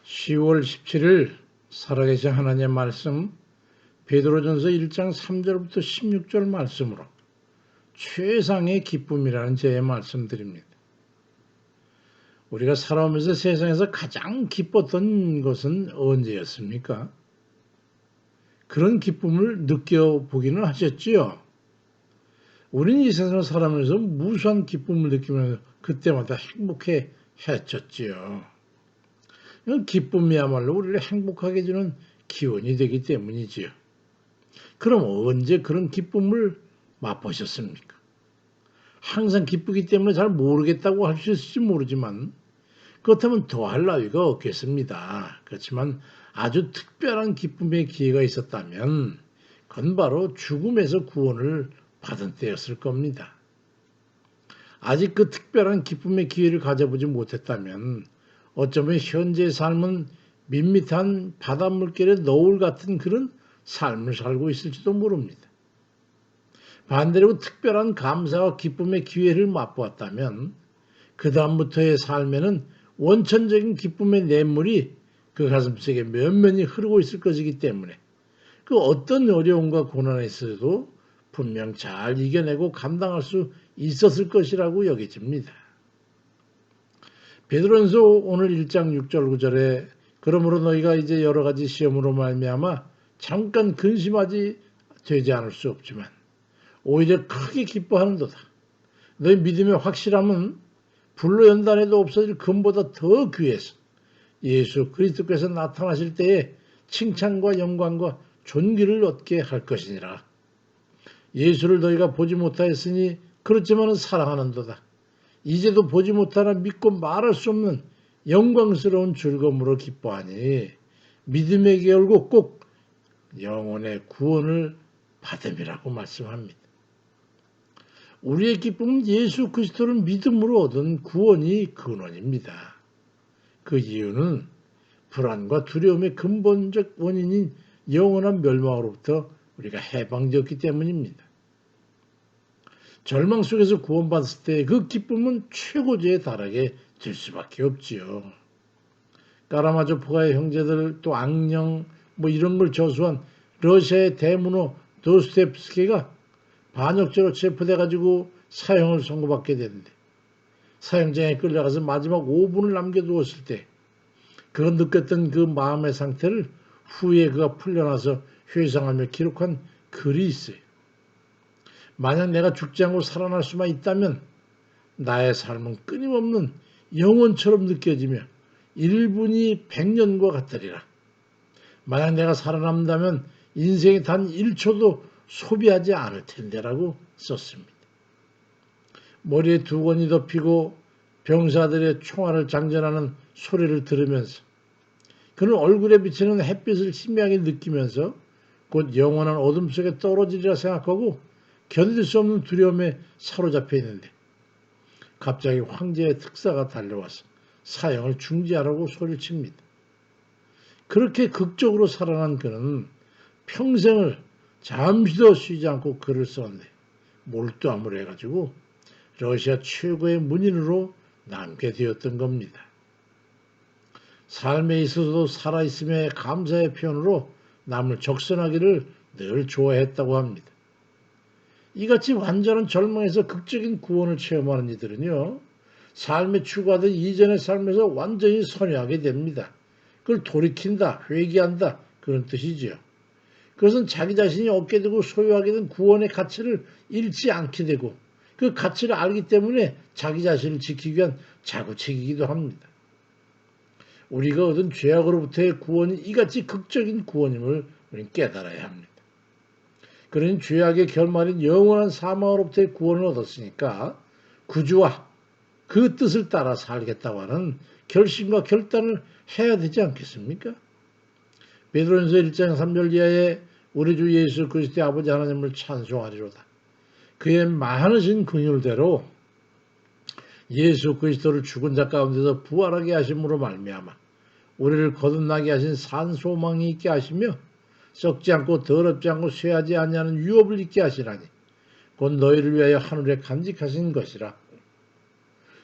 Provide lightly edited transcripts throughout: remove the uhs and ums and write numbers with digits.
10월 17일 살아계신 하나님의 말씀 베드로전서 1장 3절부터 16절 말씀으로 최상의 기쁨이라는 제의 말씀드립니다. 우리가 살아오면서 세상에서 가장 기뻤던 것은 언제였습니까? 그런 기쁨을 느껴보기는 하셨지요. 우리는 이 세상을 살아오면서 무수한 기쁨을 느끼면서 그때마다 행복해 했었지요. 기쁨이야말로 우리를 행복하게 해주는 기원이 되기 때문이지요. 그럼 언제 그런 기쁨을 맛보셨습니까? 항상 기쁘기 때문에 잘 모르겠다고 할 수 있을지 모르지만 그렇다면 더할 나위가 없겠습니다. 그렇지만 아주 특별한 기쁨의 기회가 있었다면 그건 바로 죽음에서 구원을 받은 때였을 겁니다. 아직 그 특별한 기쁨의 기회를 가져보지 못했다면 어쩌면 현재의 삶은 밋밋한 바닷물결의 너울 같은 그런 삶을 살고 있을지도 모릅니다. 반대로 특별한 감사와 기쁨의 기회를 맛보았다면 그 다음부터의 삶에는 원천적인 기쁨의 냇물이 그 가슴속에 면면히 흐르고 있을 것이기 때문에 그 어떤 어려움과 고난에 있어도 분명 잘 이겨내고 감당할 수 있었을 것이라고 여겨집니다. 베드로전서 오늘 1장 6절 9절에 그러므로 너희가 이제 여러 가지 시험으로 말미암아 잠깐 근심하지 되지 않을 수 없지만 오히려 크게 기뻐하는도다. 너희 믿음의 확실함은 불로 연단해도 없어질 금보다 더 귀해서 예수 그리스도께서 나타나실 때에 칭찬과 영광과 존귀를 얻게 할 것이니라. 예수를 너희가 보지 못하였으니 그렇지만 사랑하는도다. 이제도 보지 못하나 믿고 말할 수 없는 영광스러운 즐거움으로 기뻐하니 믿음의 결국 꼭 영혼의 구원을 받음이라고 말씀합니다. 우리의 기쁨은 예수 그리스도를 믿음으로 얻은 구원이 근원입니다. 그 이유는 불안과 두려움의 근본적 원인인 영원한 멸망으로부터 우리가 해방되었기 때문입니다. 절망 속에서 구원받았을 때 그 기쁨은 최고조에 달하게 될 수밖에 없지요. 까라마조프가의 형제들 또 악령 이런 걸 저수한 러시아의 대문호 도스토옙스키가 반역죄로 체포돼가지고 사형을 선고받게 되는데 사형장에 끌려가서 마지막 5분을 남겨두었을 때 그가 느꼈던 그 마음의 상태를 후에 그가 풀려나서 회상하며 기록한 글이 있어요. 만약 내가 죽지 않고 살아날 수만 있다면 나의 삶은 끊임없는 영혼처럼 느껴지며 1분이 100년과 같으리라. 만약 내가 살아남는다면 인생의 단 1초도 소비하지 않을 텐데라고 썼습니다. 머리에 두건이 덮이고 병사들의 총알을 장전하는 소리를 들으면서 그는 얼굴에 비치는 햇빛을 희미하게 느끼면서 곧 영원한 어둠 속에 떨어지리라 생각하고 견딜 수 없는 두려움에 사로잡혀 있는데 갑자기 황제의 특사가 달려와서 사형을 중지하라고 소리를 칩니다. 그렇게 극적으로 살아난 그는 평생을 잠시도 쉬지 않고 글을 썼는데 몰두함으로 해가지고 러시아 최고의 문인으로 남게 되었던 겁니다. 삶에 있어서도 살아있음의 감사의 표현으로 남을 적선하기를 늘 좋아했다고 합니다. 이같이 완전한 절망에서 극적인 구원을 체험하는 이들은요, 삶에 추구하던 이전의 삶에서 완전히 선회하게 됩니다. 그걸 돌이킨다, 회개한다 그런 뜻이죠. 그것은 자기 자신이 얻게 되고 소유하게 된 구원의 가치를 잃지 않게 되고 그 가치를 알기 때문에 자기 자신을 지키기 위한 자구책이기도 합니다. 우리가 얻은 죄악으로부터의 구원이 이같이 극적인 구원임을 우리는 깨달아야 합니다. 그러니 죄악의 결말인 영원한 사망으로부터의 구원을 얻었으니까 구주와 그 뜻을 따라 살겠다고 하는 결심과 결단을 해야 되지 않겠습니까? 베드로전서 1장 3절 이하에 우리 주 예수 그리스도의 아버지 하나님을 찬송하리로다. 그의 많으신 긍휼대로 예수 그리스도를 죽은 자 가운데서 부활하게 하심으로 말미암아 우리를 거듭나게 하신 산 소망이 있게 하시며 썩지 않고 더럽지 않고 쇠하지 아니하는 유업을 있게 하시라니 곧 너희를 위하여 하늘에 간직하신 것이라.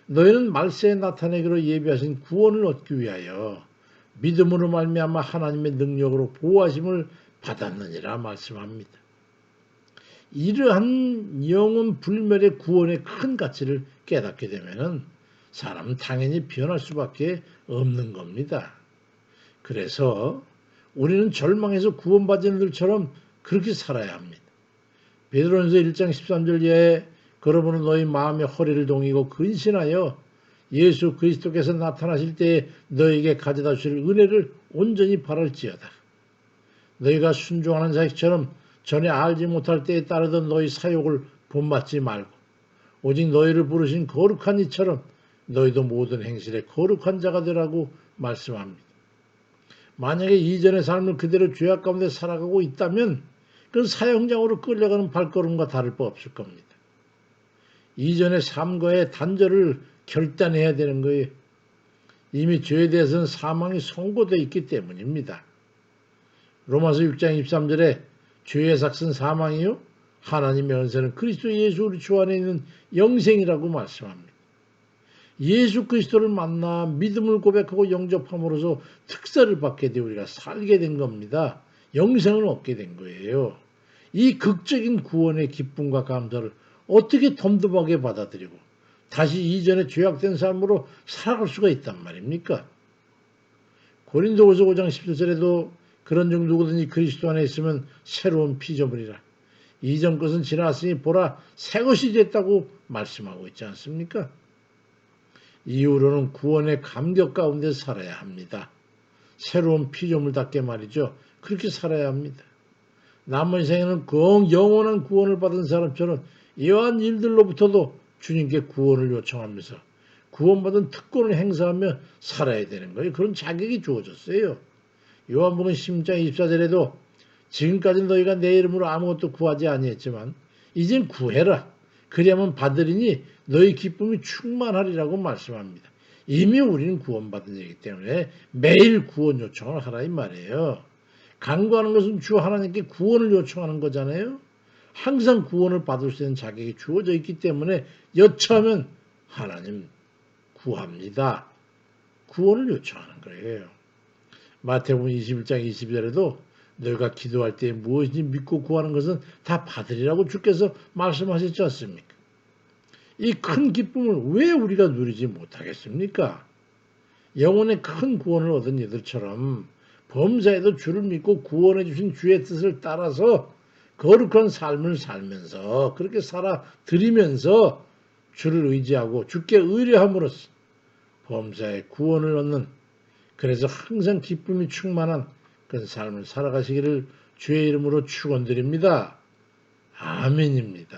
너희는 말세에 나타내기로 예비하신 구원을 얻기 위하여 믿음으로 말미암아 하나님의 능력으로 보호하심을 받았느니라 말씀합니다. 이러한 영혼 불멸의 구원의 큰 가치를 깨닫게 되면 사람은 당연히 변할 수밖에 없는 겁니다. 그래서 우리는 절망에서 구원받은 이들처럼 그렇게 살아야 합니다. 베드로전서 1장 13절 이하에 그러므로 너희 마음의 허리를 동이고 근신하여 예수 그리스도께서 나타나실 때에 너에게 가져다 주실 은혜를 온전히 바랄지어다. 너희가 순종하는 자식처럼 전에 알지 못할 때에 따르던 너희 사욕을 본받지 말고 오직 너희를 부르신 거룩한 이처럼 너희도 모든 행실에 거룩한 자가 되라고 말씀합니다. 만약에 이전의 삶을 그대로 죄악 가운데 살아가고 있다면 그건 사형장으로 끌려가는 발걸음과 다를 바 없을 겁니다. 이전의 삶과의 단절을 결단해야 되는 거예요. 이미 죄에 대해서는 사망이 선고되어 있기 때문입니다. 로마서 6장 23절에 죄의 삭은 사망이요 하나님의 은혜는 그리스도 예수 우리 주 안에 있는 영생이라고 말씀합니다. 예수 그리스도를 만나 믿음을 고백하고 영접함으로써 특사를 받게 되어 우리가 살게 된 겁니다. 영생을 얻게 된 거예요. 이 극적인 구원의 기쁨과 감사를 어떻게 덤덤하게 받아들이고 다시 이전에 죄악된 삶으로 살아갈 수가 있단 말입니까? 고린도후서 5장 17절에도 그런 중 누구든지 그리스도 안에 있으면 새로운 피조물이라. 이전 것은 지났으니 보라 새 것이 됐다고 말씀하고 있지 않습니까? 이후로는 구원의 감격 가운데 살아야 합니다. 새로운 피조물답게 말이죠. 그렇게 살아야 합니다. 남은 생에는 영원한 구원을 받은 사람처럼 이러한 일들로부터도 주님께 구원을 요청하면서 구원받은 특권을 행사하며 살아야 되는 거예요. 그런 자격이 주어졌어요. 요한복음 10장 24절에도 지금까지 너희가 내 이름으로 아무것도 구하지 아니했지만 이젠 구해라. 그리하면 받으리니 너희 기쁨이 충만하리라고 말씀합니다. 이미 우리는 구원받은 자이기 때문에 매일 구원 요청을 하라 이 말이에요. 간구하는 것은 주 하나님께 구원을 요청하는 거잖아요. 항상 구원을 받을 수 있는 자격이 주어져 있기 때문에 여차하면 하나님 구합니다. 구원을 요청하는 거예요. 마태복음 21장 22절에도 너희가 기도할 때 무엇인지 믿고 구하는 것은 다 받으리라고 주께서 말씀하셨지 않습니까? 이 큰 기쁨을 왜 우리가 누리지 못하겠습니까? 영혼의 큰 구원을 얻은 이들처럼 범사에도 주를 믿고 구원해 주신 주의 뜻을 따라서 거룩한 삶을 살면서 그렇게 살아드리면서 주를 의지하고 주께 의뢰함으로써 범사의 구원을 얻는 그래서 항상 기쁨이 충만한 그런 삶을 살아가시기를 주의 이름으로 축원드립니다. 아멘입니다.